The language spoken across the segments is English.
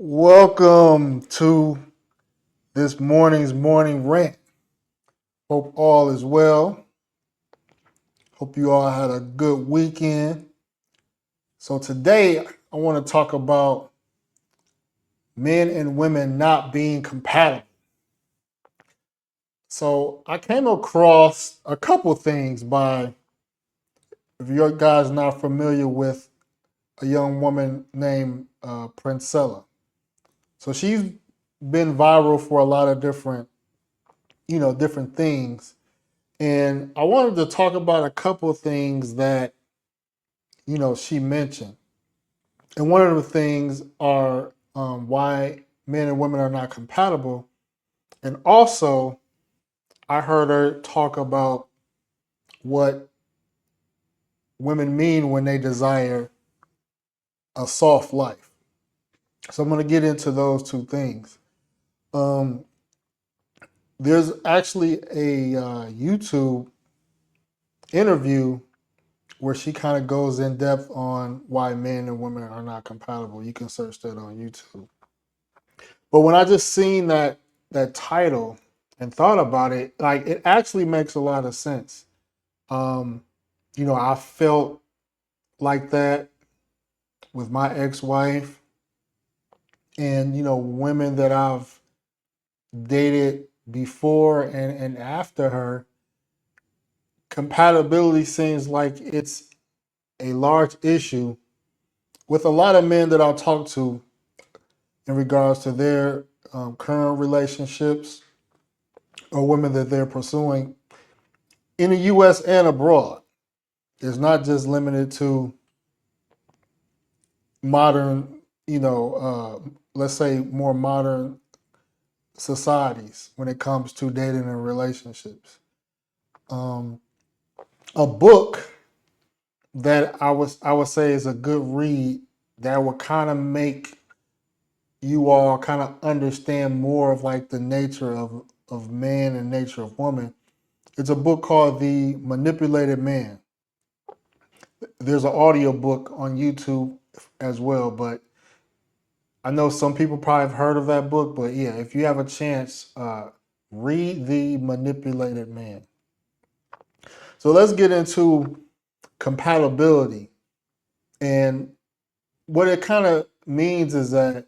Welcome to this morning's morning rant. Hope all is well. Hope you all had a good weekend. So, today I want to talk about men and women not being compatible. So, I came across a couple things if you guys not familiar with a young woman named Princella. So, she's been viral for a lot of different things. And I wanted to talk about a couple of things that, she mentioned. And one of the things are why men and women are not compatible. And also, I heard her talk about what women mean when they desire a soft life. So I'm going to get into those two things. Um, there's actually a YouTube interview where she kind of goes in depth on why men and women are not compatible. You can search that on YouTube. But when I just seen that title and thought about it, like it actually makes a lot of sense. Um, I felt like that with my ex-wife and women that I've dated before and after her. Compatibility seems like it's a large issue with a lot of men that I'll talk to in regards to their current relationships or women that they're pursuing in the U.S. and abroad. It's not just limited to modern, let's say more modern societies when it comes to dating and relationships. Um, a book that I would say is a good read that would kind of make you all kind of understand more of like the nature of man and nature of woman. It's a book called The Manipulated Man. There's an audio book on YouTube as well, but I know some people probably have heard of that book. But yeah, if you have a chance, read The Manipulated Man. So let's get into compatibility. And what it kind of means is that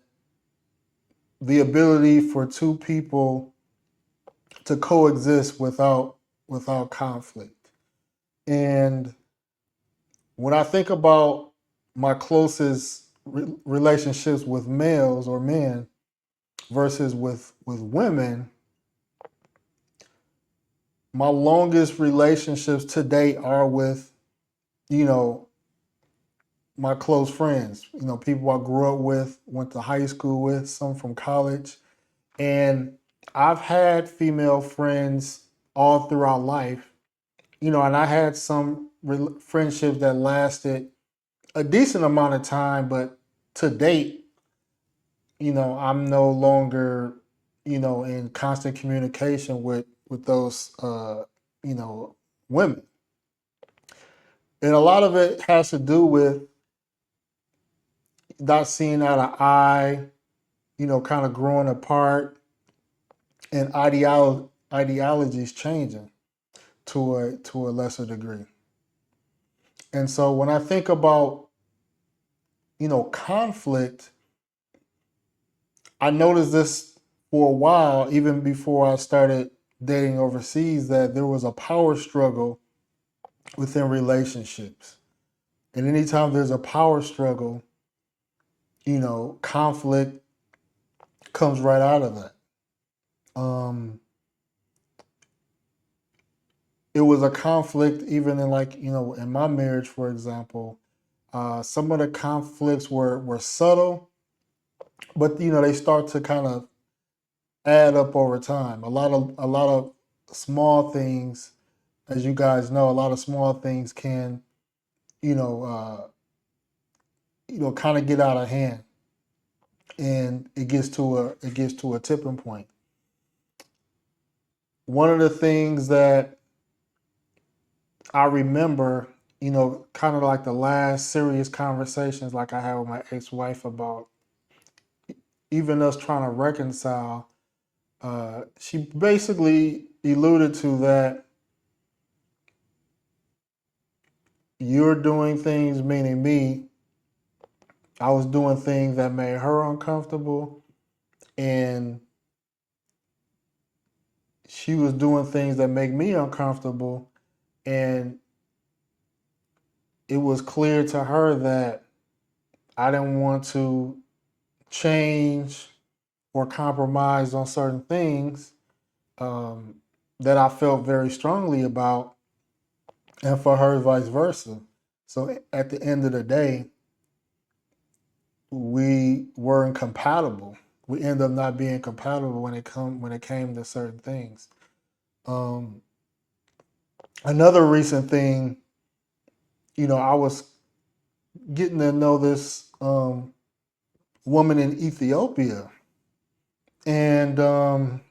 the ability for two people to coexist without conflict. And when I think about my closest relationships with males or men versus with women, my longest relationships to date are with, you know, my close friends, people I grew up with, went to high school with, some from college. And I've had female friends all throughout life, and I had some friendships that lasted a decent amount of time, but to date, I'm no longer, in constant communication with those, women. And a lot of it has to do with not seeing eye to eye, kind of growing apart, and ideologies changing to a lesser degree. And so when I think about conflict, I noticed this for a while, even before I started dating overseas, that there was a power struggle within relationships. And anytime there's a power struggle, conflict comes right out of that. Um, it was a conflict even in in my marriage, for example. Some of the conflicts were subtle, but they start to kind of add up over time. A lot of small things, as you guys know, a lot of small things can you know uh, kind of get out of hand, and it gets to a tipping point. One of the things that I remember, kind of like the last serious conversations like I had with my ex-wife about even us trying to reconcile, she basically alluded to that you're doing things, meaning me. I was doing things that made her uncomfortable, and she was doing things that make me uncomfortable. And it was clear to her that I didn't want to change or compromise on certain things um, that I felt very strongly about, and for her, vice versa. So at the end of the day, we weren't compatible. We ended up not being compatible when it came to certain things. Um, Another recent thing, I was getting to know this woman in Ethiopia, and I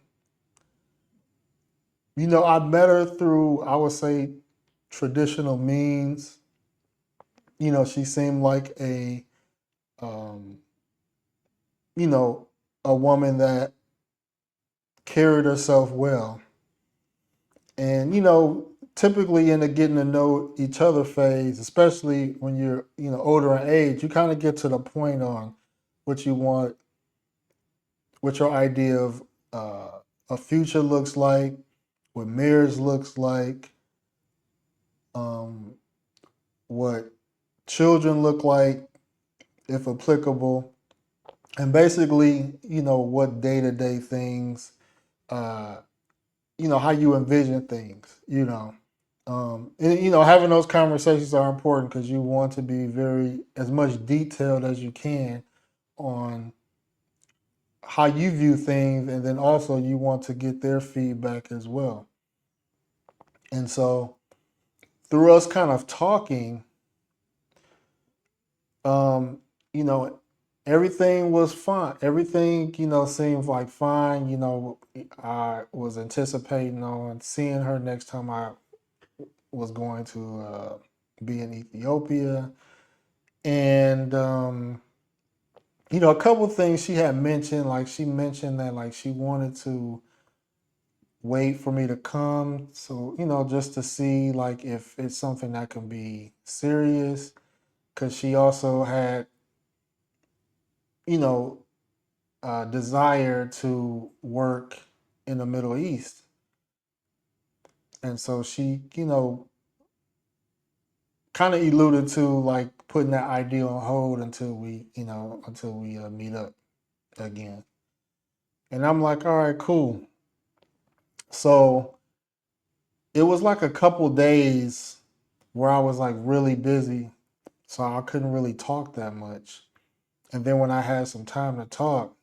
met her through, I would say, traditional means. She seemed like um, you know, a woman that carried herself well. And, typically in the getting to know each other phase, especially when you're, older in age, you kind of get to the point on what you want, what your idea of a future looks like, what marriage looks like, um, what children look like, if applicable, and basically, what day to day things, uh, how you envision things, and having those conversations are important because you want to be very as much detailed as you can on how you view things, and then also you want to get their feedback as well. And so through us kind of talking, um, you know, everything was fine. Everything, seemed like fine. I was anticipating on seeing her next time I was going to be in Ethiopia. And, a couple of things she had mentioned, like she mentioned that like she wanted to wait for me to come. So, just to see like if it's something that can be serious. Cause she also had, you know, desire to work in the Middle East. And so she, kind of alluded to like putting that idea on hold until we meet up again. And I'm like, all right, cool. So it was like a couple days where I was like really busy, so I couldn't really talk that much. And then when I had some time to talk,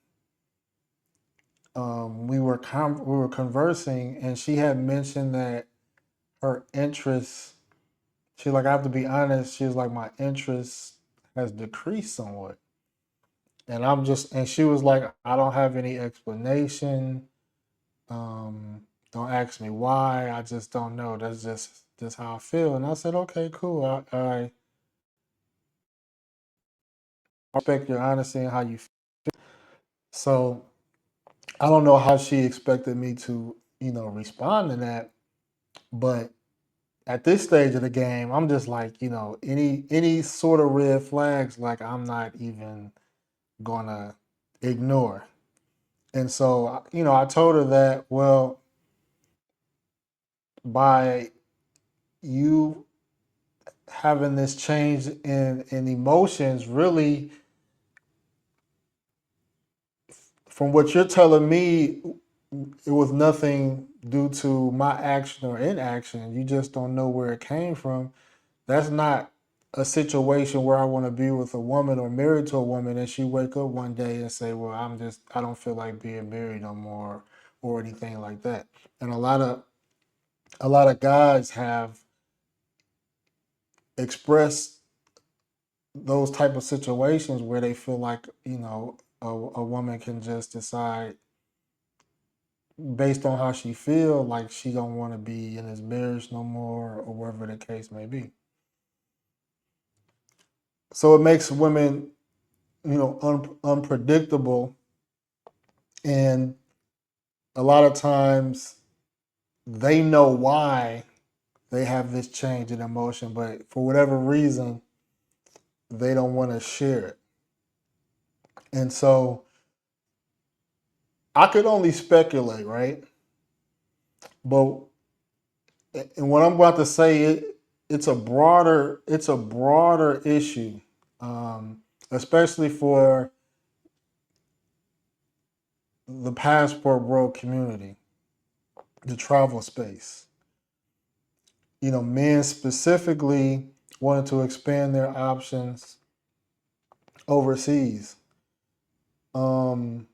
we were conversing, and she had mentioned that her interests. She like I have to be honest. She was like my interest has decreased somewhat, and she was like I don't have any explanation. Don't ask me why. I just don't know. That's just how I feel. And I said, okay, cool. I respect your honesty and how you feel. So I don't know how she expected me to, respond to that. But at this stage of the game, I'm just like, any sort of red flags, like I'm not even gonna ignore. And so, I told her that, well, by you having this change in emotions, really, from what you're telling me, it was nothing due to my action or inaction. You just don't know where it came from. That's not a situation where I want to be with a woman or married to a woman and she wake up one day and say, "Well, I don't feel like being married no more," or anything like that. And a lot of guys have expressed those type of situations where they feel like, a woman can just decide based on how she feel like she don't want to be in this marriage no more, or whatever the case may be. So it makes women, unpredictable, And a lot of times they know why they have this change in emotion, but for whatever reason, they don't want to share it. And so I could only speculate, right? But and what I'm about to say, it's a broader issue, especially for the passport world community, the travel space. Men specifically wanted to expand their options overseas. Um,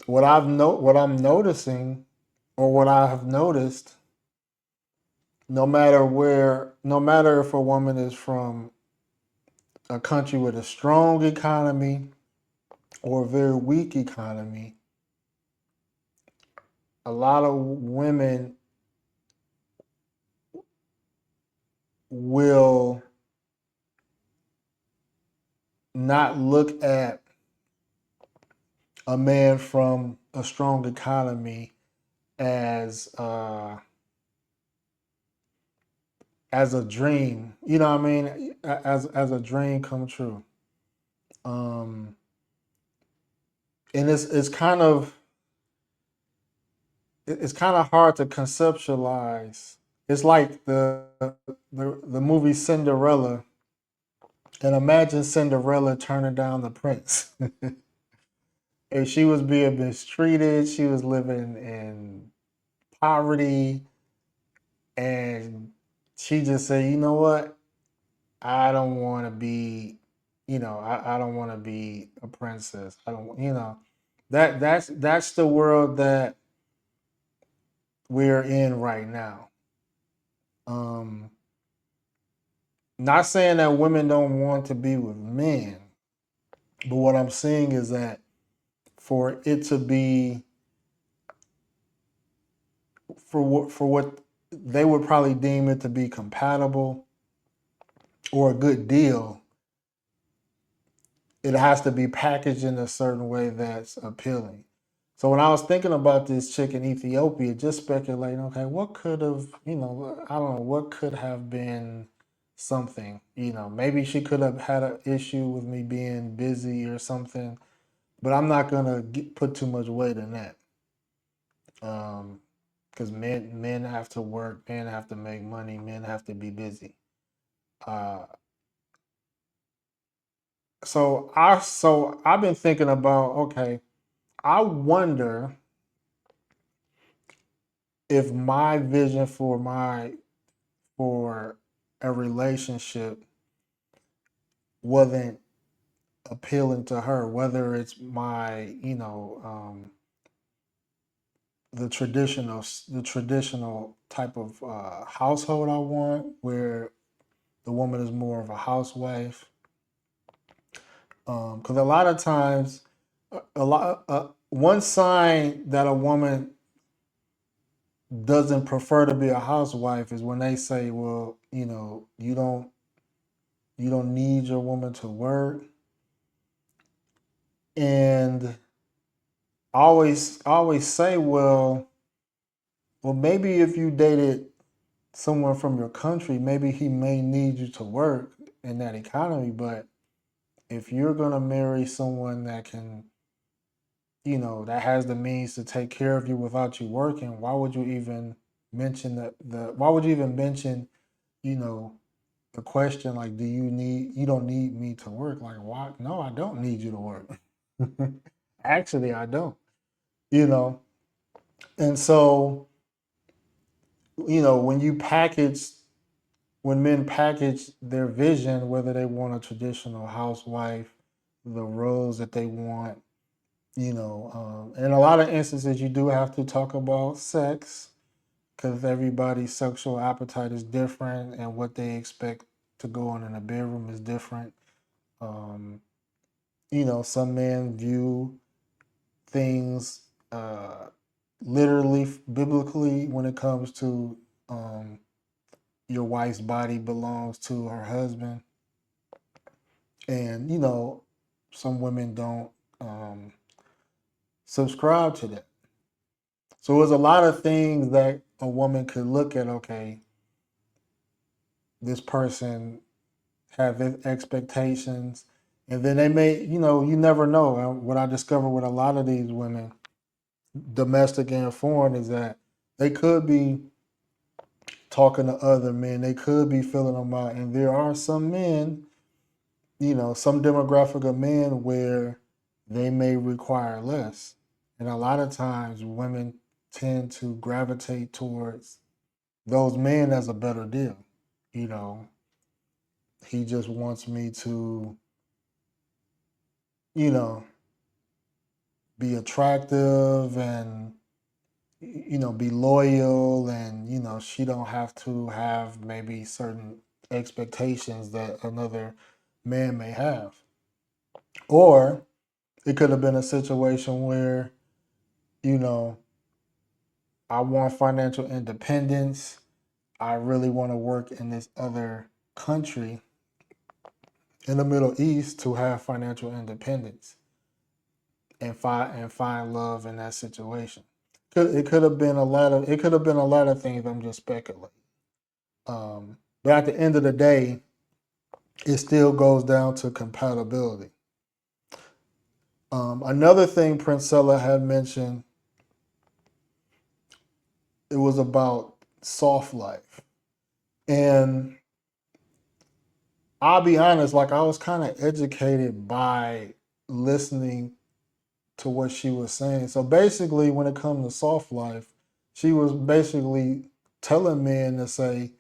what I'm noticing, or what I have noticed, no matter if a woman is from a country with a strong economy or a very weak economy, a lot of women will not look at a man from a strong economy as as a dream. You know what I mean? As a dream come true. Um, and it's kind of hard to conceptualize. It's like the movie Cinderella, and imagine Cinderella turning down the prince. And she was being mistreated. She was living in poverty, and she just said, "You know what? I don't want to be, I don't want to be a princess. I don't, that's the world that we're in right now." Um, Not saying that women don't want to be with men, but what I'm saying is that for it to be for what they would probably deem it to be compatible or a good deal, it has to be packaged in a certain way that's appealing. So when I was thinking about this chick in Ethiopia, just speculating, okay, what could have, I don't know, what could have been something, maybe she could have had an issue with me being busy or something, but I'm not gonna put too much weight in that, because men have to work, men have to make money, men have to be busy. Uh, so I've been thinking about, okay, I wonder if my vision for a relationship wasn't appealing to her, whether it's my, the traditional type of household I want, where the woman is more of a housewife. Because a lot of times, one sign that a woman doesn't prefer to be a housewife is when they say, "Well, you don't need your woman to work." And I always say, well, maybe if you dated someone from your country, maybe he may need you to work in that economy. But if you're gonna marry someone that can, that has the means to take care of you without you working, why would you even mention why would you even mention, you know, the question like, you don't need me to work? Like, why? No, I don't need you to work. Actually, I don't, you know. And so, when when men package their vision, whether they want a traditional housewife, the roles that they want, in a lot of instances, you do have to talk about sex because everybody's sexual appetite is different and what they expect to go on in a bedroom is different. Um, some men view things literally, biblically, when it comes to um, your wife's body belongs to her husband. And, some women don't. Um, subscribe to that. So there's a lot of things that a woman could look at. Okay, this person have expectations, and then they may, you never know. And what I discovered with a lot of these women, domestic and foreign, is that they could be talking to other men. They could be filling them out, and there are some men, some demographic of men where they may require less. And a lot of times women tend to gravitate towards those men as a better deal. You know, he just wants me to, you know, be attractive and, be loyal, and, she don't have to have maybe certain expectations that another man may have. Or it could have been a situation where, you know, I want financial independence. I really want to work in this other country in the Middle East to have financial independence and find love in that situation. It could have been a lot of things. I'm just speculating. But at the end of the day, it still goes down to compatibility. Another thing Princella had mentioned, it was about soft life. And I'll be honest, like I was kind of educated by listening to what she was saying. So basically, when it comes to soft life, she was basically telling men to say,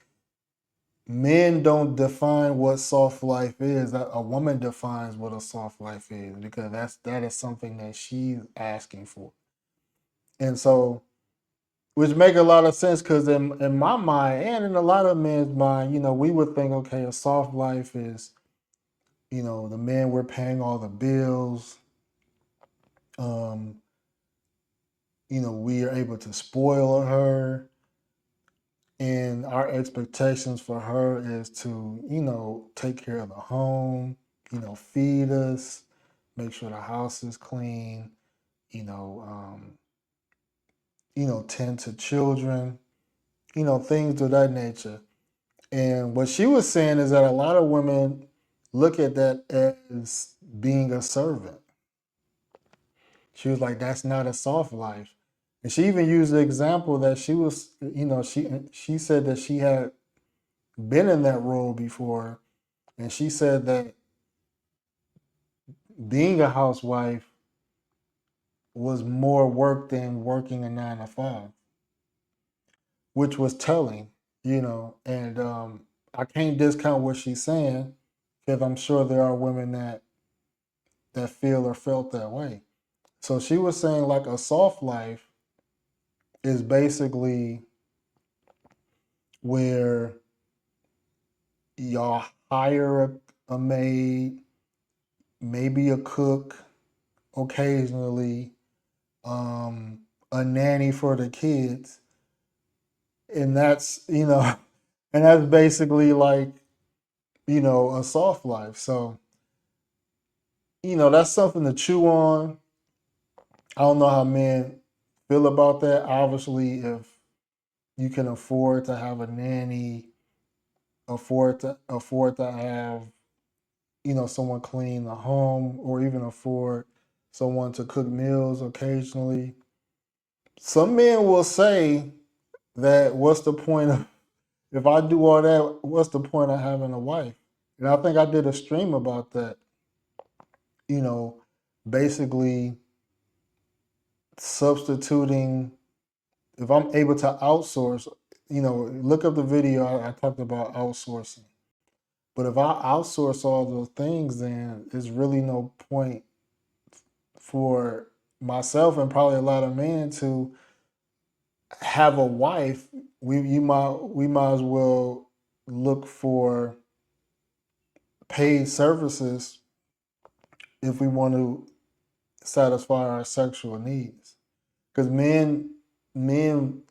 men don't define what soft life is. That a woman defines what a soft life is, because that is something that she's asking for. And so, which make a lot of sense, because in my mind and in a lot of men's mind, we would think, okay, a soft life is, the men, we're paying all the bills. Um, we are able to spoil her, and our expectations for her is to, take care of the home, feed us, make sure the house is clean, you know, um, tend to children, things of that nature. And what she was saying is that a lot of women look at that as being a servant. She was like, that's not a soft life. And she even used the example that she was, she said that she had been in that role before. And she said that being a housewife was more work than working a 9 to 5, which was telling, and I can't discount what she's saying, because I'm sure there are women that feel or felt that way. So she was saying, like, a soft life is basically where y'all hire a maid, maybe a cook occasionally, a nanny for the kids, and that's and that's basically like a soft life. So that's something to chew on. I don't know how men feel about that. Obviously, if you can afford to have a nanny, afford to have someone clean the home, or even afford someone to cook meals occasionally, some men will say that, what's the point of, if I do all that, what's the point of having a wife? And I think I did a stream about that, you know, basically substituting, if I'm able to outsource, look up the video, I talked about outsourcing. But if I outsource all those things, then there's really no point for myself, and probably a lot of men, to have a wife. We might as well look for paid services if we want to satisfy our sexual needs. Because men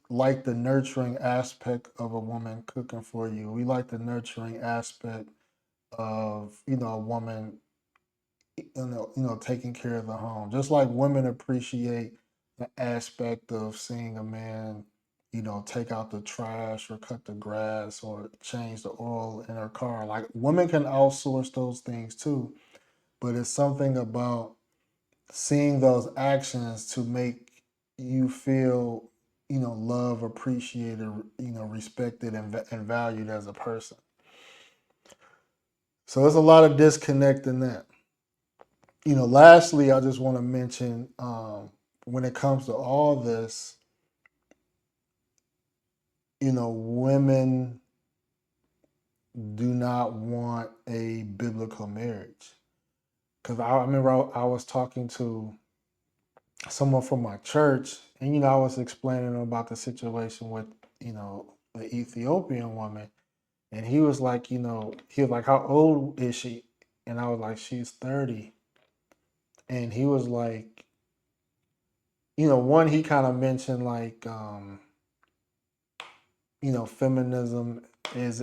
like the nurturing aspect of a woman cooking for you. We like the nurturing aspect of a woman taking care of the home. Just like women appreciate the aspect of seeing a man, take out the trash or cut the grass or change the oil in her car. Like women can outsource those things too, but it's something about seeing those actions to make you feel, love, appreciated, respected and valued as a person. So there's a lot of disconnect in that. Lastly, I just want to mention when it comes to all this, women do not want a biblical marriage. Because I remember I was talking to someone from my church, and I was explaining about the situation with the Ethiopian woman, and he was like, how old is she? And I was like, she's 30. And he was like, one, he kind of mentioned like, feminism is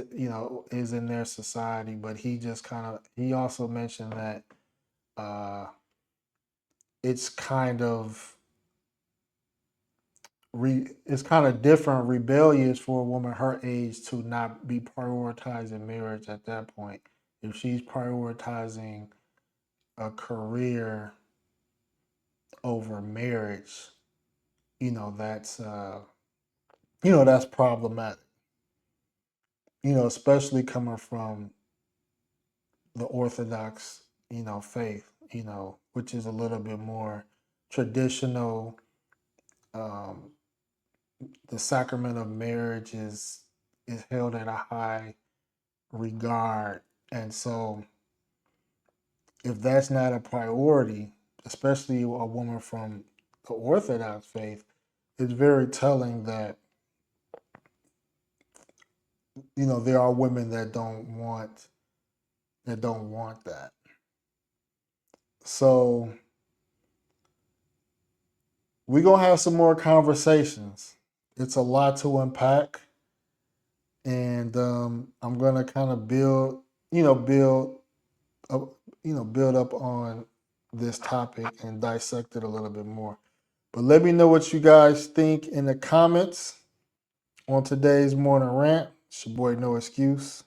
in their society, but he also mentioned that uh, it's kind of it's kind of different, rebellious for a woman her age to not be prioritizing marriage at that point. If she's prioritizing a career over marriage, that's that's problematic. Especially coming from the Orthodox, faith, which is a little bit more traditional. Um, the sacrament of marriage is held at a high regard, and so if that's not a priority, especially a woman from the Orthodox faith, it's very telling that there are women that don't want that. So we're gonna have some more conversations. It's a lot to unpack, and I'm gonna kind of up, build up on this topic and dissect it a little bit more. But let me know what you guys think in the comments on today's morning rant. It's your boy No Excuse.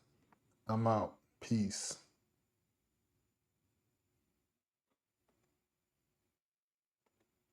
I'm out. Peace.